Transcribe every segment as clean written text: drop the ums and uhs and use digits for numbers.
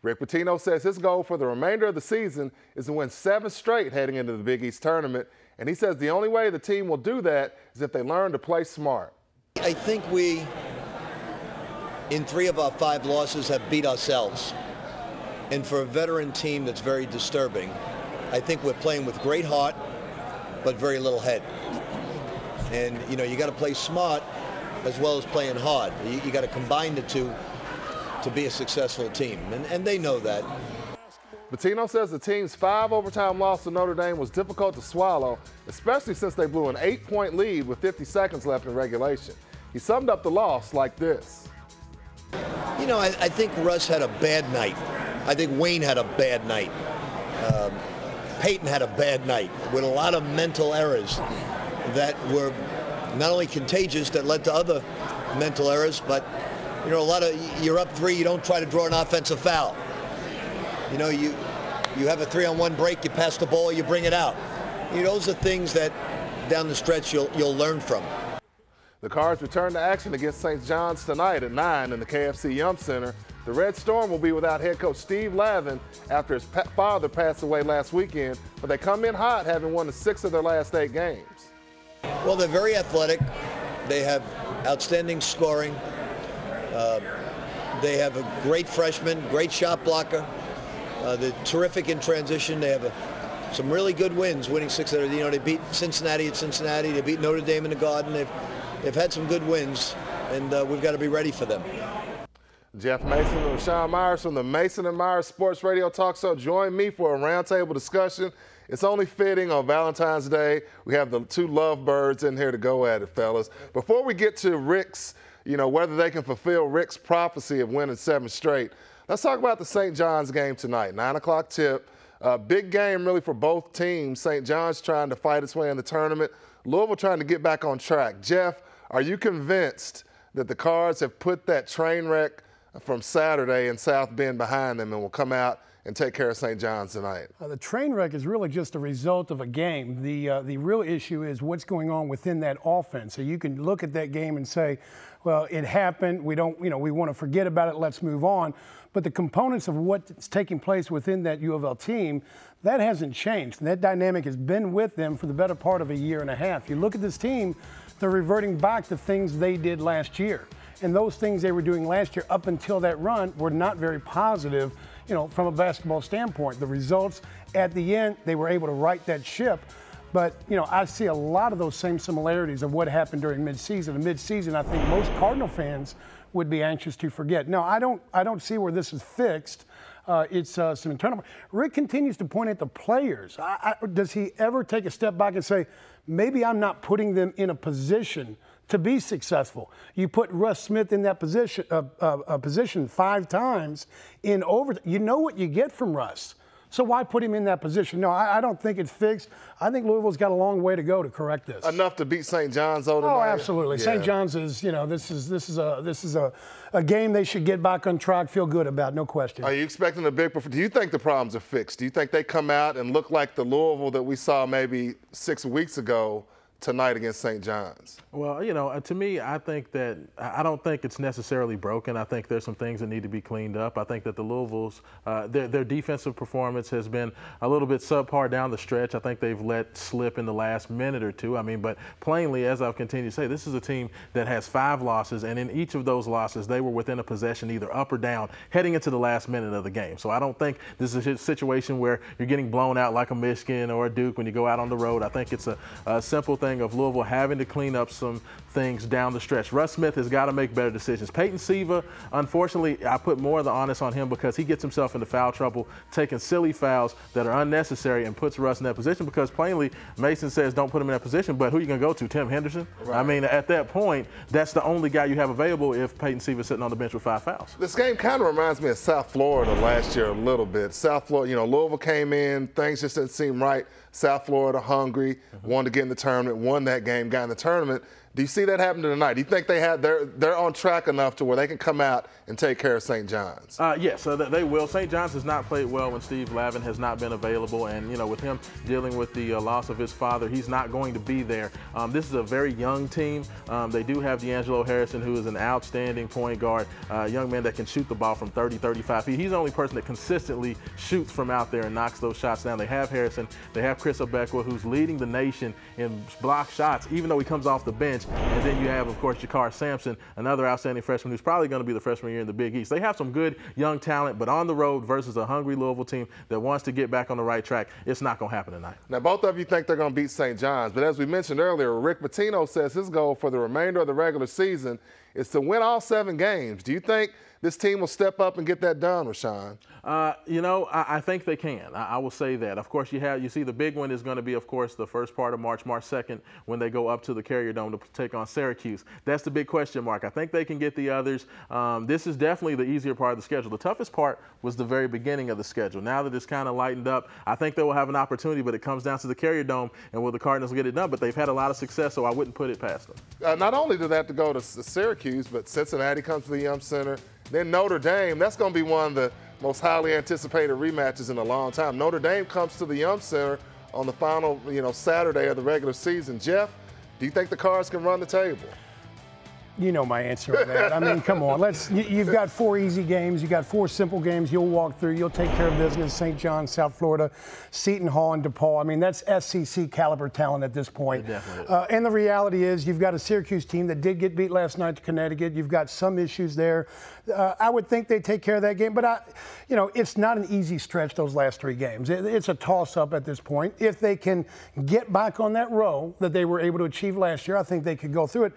Rick Pitino says his goal for the remainder of the season is to win 7 straight heading into the Big East tournament, and he says the only way the team will do that is if they learn to play smart. I think we, in 3 of our 5 losses, have beat ourselves. And for a veteran team, that's very disturbing. I think we're playing with great heart, but very little head. And, you know, you got to play smart as well as playing hard. You got to combine the two to be a successful team, and they know that. Pitino says the team's 5 overtime loss to Notre Dame was difficult to swallow, especially since they blew an 8-point lead with 50 seconds left in regulation. He summed up the loss like this. You know, I think Russ had a bad night. I think Wayne had a bad night. Peyton had a bad night with a lot of mental errors that were not only contagious, that led to other mental errors, but, you know, you're up 3, you don't try to draw an offensive foul. You know, you have a 3-on-1 break, you pass the ball, you bring it out. You know, those are things that down the stretch you'll learn from. The Cards return to action against St. John's tonight at 9 in the KFC Yum Center. The Red Storm will be without head coach Steve Lavin after his father passed away last weekend, but they come in hot, having won 6 of their last 8 games. Well, they're very athletic. They have outstanding scoring. They have a great freshman, great shot blocker. They're terrific in transition. They have some really good wins, winning 6 of their, you know, they beat Cincinnati at Cincinnati. They beat Notre Dame in the Garden. They've had some good wins, and we've got to be ready for them. Jeff Mason and Rashawn Myers from the Mason and Myers Sports Radio Talk Show join me for a roundtable discussion. It's only fitting on Valentine's Day. We have the 2 lovebirds in here to go at it, fellas. Before we get to Rick's, you know, whether they can fulfill Rick's prophecy of winning 7 straight, let's talk about the St. John's game tonight. 9 o'clock tip. Big game really for both teams. St. John's trying to fight its way in the tournament. Louisville trying to get back on track. Jeff, are you convinced that the Cards have put that train wreck from Saturday in South Bend behind them and will come out and take care of St. John's tonight? The train wreck is really just a result of a game. The real issue is what's going on within that offense. So you can look at that game and say, well, it happened. We don't, you know, we want to forget about it. Let's move on. But the components of what's taking place within that U of L team, that hasn't changed. And that dynamic has been with them for the better part of a year and a half. You look at this team, they're reverting back to things they did last year. And those things they were doing last year up until that run were not very positive, you know, from a basketball standpoint. The results at the end, they were able to right that ship. But, you know, I see a lot of those same similarities of what happened during midseason. In midseason, I think most Cardinal fans would be anxious to forget. No, I don't see where this is fixed. It's some internal. Rick continues to point at the players. Does he ever take a step back and say, maybe I'm not putting them in a position to be successful? You put Russ Smith in that position 5 times in overtime. You know what you get from Russ. So why put him in that position? No, I don't think it's fixed. I think Louisville's got a long way to go to correct this. Enough to beat St. John's though tonight? Oh, absolutely. Yeah. St. John's is, you know, this is a game they should get back on track, feel good about, no question. Are you expecting a big performance? Do you think the problems are fixed? Do you think they come out and look like the Louisville that we saw maybe 6 weeks ago tonight against St. John's? Well, you know, to me, I don't think it's necessarily broken. I think there's some things that need to be cleaned up. I think that the Louisville's, their defensive performance has been a little bit subpar down the stretch. I think they've let slip in the last minute or two. I mean, but plainly, as I've continued to say, this is a team that has 5 losses, and in each of those losses, they were within a possession either up or down heading into the last minute of the game. So I don't think this is a situation where you're getting blown out like a Michigan or a Duke when you go out on the road. I think it's a simple thing of Louisville having to clean up some things down the stretch. Russ Smith has got to make better decisions. Peyton Siva, unfortunately, I put more of the onus on him because he gets himself into foul trouble, taking silly fouls that are unnecessary and puts Russ in that position because plainly Mason says don't put him in that position, but who are you going to go to, Tim Henderson? Right. I mean, at that point, that's the only guy you have available if Peyton Siva is sitting on the bench with 5 fouls. This game kind of reminds me of South Florida last year a little bit. South Florida, you know, Louisville came in, things just didn't seem right. South Florida, hungry, wanted to get in the tournament, won that game, got in the tournament. Do you see that happen tonight? Do you think they're on track enough to where they can come out and take care of St. John's? Yes, they will. St. John's has not played well when Steve Lavin has not been available, and with him dealing with the loss of his father, he's not going to be there. This is a very young team. They do have D'Angelo Harrison, who is an outstanding point guard, a young man that can shoot the ball from 30, 35 feet. He's the only person that consistently shoots from out there and knocks those shots down. They have Harrison. They have Chris Obekwa, who's leading the nation in block shots, even though he comes off the bench. And then you have, of course, Jakar Sampson, another outstanding freshman who's probably going to be the freshman year in the Big East. They have some good young talent, but on the road versus a hungry Louisville team that wants to get back on the right track, it's not going to happen tonight. Now, both of you think they're going to beat St. John's, but as we mentioned earlier, Rick Pitino says his goal for the remainder of the regular season is to win all 7 games. Do you think this team will step up and get that done, Rashawn? I think they can. I will say that. Of course, you see the big one is going to be, of course, the first part of March 2nd, when they go up to the Carrier Dome to take on Syracuse. That's the big question mark. I think they can get the others. This is definitely the easier part of the schedule. The toughest part was the very beginning of the schedule. Now that it's kind of lightened up, I think they will have an opportunity, but it comes down to the Carrier Dome and will the Cardinals get it done. But they've had a lot of success, so I wouldn't put it past them. Not only do they have to go to Syracuse, but Cincinnati comes to the Yum Center. Then Notre Dame, that's going to be one of the most highly anticipated rematches in a long time. Notre Dame comes to the Yum Center on the final, Saturday of the regular season. Jeff, do you think the Cards can run the table? You know my answer on that. I mean, come on. You've got 4 easy games. You've got 4 simple games you'll walk through. You'll take care of business. St. John, South Florida, Seton Hall, and DePaul. I mean, that's SEC caliber talent at this point. And the reality is you've got a Syracuse team that did get beat last night to Connecticut. You've got some issues there. I would think they take care of that game. But, it's not an easy stretch, those last 3 games. It's a toss-up at this point. If they can get back on that row that they were able to achieve last year, I think they could go through it.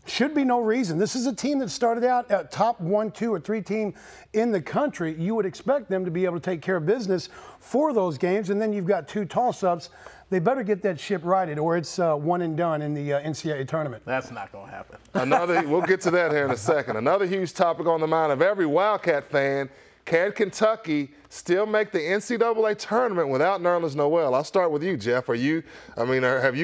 Should be no reason. This is a team that started out a top 1, 2, or 3 team in the country. You would expect them to be able to take care of business for those games, and then you've got 2 toss-ups. They better get that ship righted, or it's one and done in the NCAA tournament. That's not going to happen. We'll get to that here in a second. Another huge topic on the mind of every Wildcat fan: can Kentucky still make the NCAA tournament without Nerlens Noel? I'll start with you, Jeff. Have you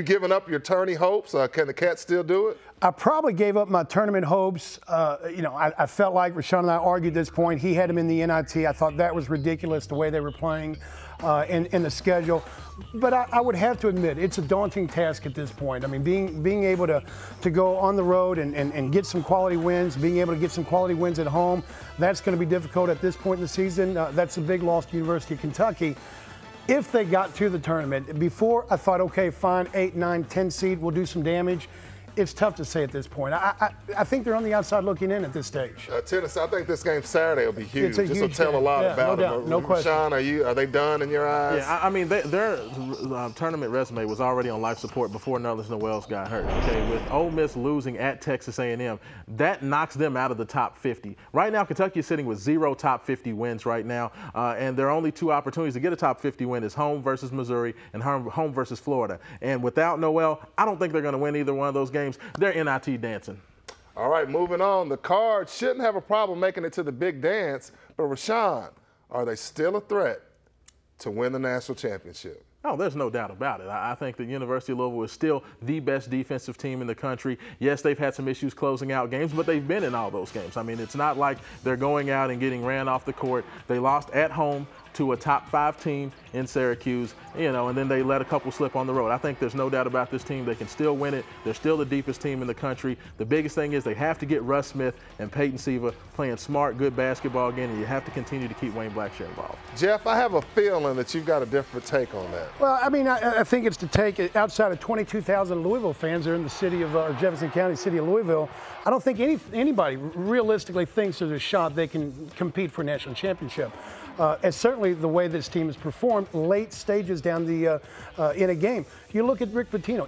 given up your tourney hopes? Can the Cats still do it? I probably gave up my tournament hopes. I felt like Rashawn and I argued this point. He had him in the NIT. I thought that was ridiculous the way they were playing in the schedule. But I would have to admit, it's a daunting task at this point. I mean, being able to go on the road and get some quality wins, being able to get some quality wins at home, that's going to be difficult at this point in the season. That's a big loss to University of Kentucky. If they got to the tournament, before I thought, okay, fine, 8, 9, 10 seed, we'll do some damage. It's tough to say at this point. I think they're on the outside looking in at this stage. Tennessee, I think this game Saturday will be huge. It's a this huge will tell game. a lot about no doubt, them. no question. Rashawn, are they done in your eyes? Yeah, I mean, their tournament resume was already on life support before Nerlens Noel got hurt. Okay, with Ole Miss losing at Texas A&M, that knocks them out of the top 50. Right now, Kentucky is sitting with 0 top 50 wins right now, and their only 2 opportunities to get a top 50 win is home versus Missouri and home versus Florida. And without Noel, I don't think they're going to win either one of those games. They're NIT dancing. All right, moving on. The Cards shouldn't have a problem making it to the big dance, but Rashawn, are they still a threat to win the national championship? Oh, there's no doubt about it. I think the University of Louisville is still the best defensive team in the country. Yes, they've had some issues closing out games, but they've been in all those games. I mean, it's not like they're going out and getting ran off the court. They lost at home to a top 5 team in Syracuse, and then they let a couple slip on the road. I think there's no doubt about this team. They can still win it. They're still the deepest team in the country. The biggest thing is they have to get Russ Smith and Peyton Siva playing smart, good basketball again, and you have to continue to keep Wayne Blackshear involved. Jeff, I have a feeling that you've got a different take on that. Well, I mean, I think it's to take outside of 22,000 Louisville fans there in the city of Jefferson County, city of Louisville. I don't think anybody realistically thinks there's a shot they can compete for a national championship. And certainly the way this team has performed late stages down the in a game. You look at Rick Pitino.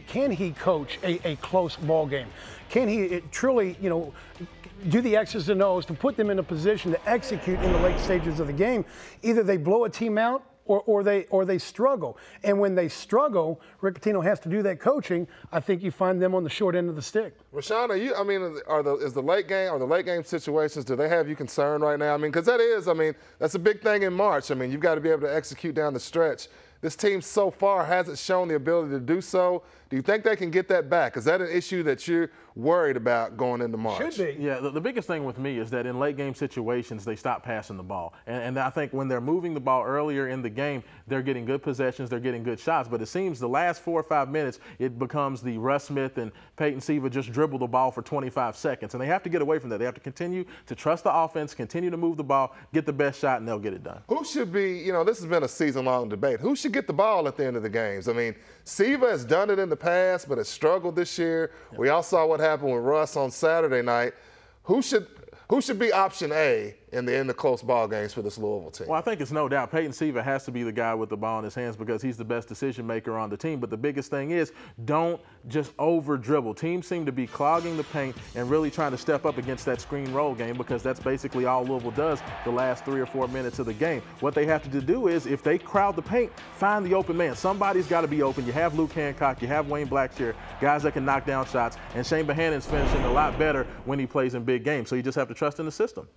Can he coach a close ball game? Can he truly, do the X's and O's to put them in a position to execute in the late stages of the game? Either they blow a team out or they struggle. And when they struggle, Rick Pitino has to do that coaching. I think you find them on the short end of the stick. Rashawn, is the late game situations, do they have you concerned right now? I mean, because that's a big thing in March. I mean, you've got to be able to execute down the stretch. this team so far hasn't shown the ability to do so. Do you think they can get that back? Is that an issue that you're worried about going into March? Should be. Yeah, the biggest thing with me is that in late game situations, they stop passing the ball. And I think when they're moving the ball earlier in the game, they're getting good possessions, they're getting good shots. But it seems the last 4 or 5 minutes, it becomes the Russ Smith and Peyton Siva just dribble the ball for 25 seconds. And they have to get away from that. They have to continue to trust the offense, continue to move the ball, get the best shot, and they'll get it done. Who should be, this has been a season-long debate. Who should get the ball at the end of the games? I mean, Siva has done it in the past, but has struggled this year. Yeah. We all saw what happened with Russ on Saturday night. Who should be option A in the close ball games for this Louisville team? Well, I think it's no doubt Peyton Siva has to be the guy with the ball in his hands because he's the best decision maker on the team. But the biggest thing is don't just over dribble. Teams seem to be clogging the paint and really trying to step up against that screen roll game because that's basically all Louisville does the last 3 or 4 minutes of the game. What they have to do is if they crowd the paint, find the open man. Somebody's got to be open. You have Luke Hancock, you have Wayne Blackshear, guys that can knock down shots, and Shane Bohannon's finishing a lot better when he plays in big games. So you just have to trust in the system.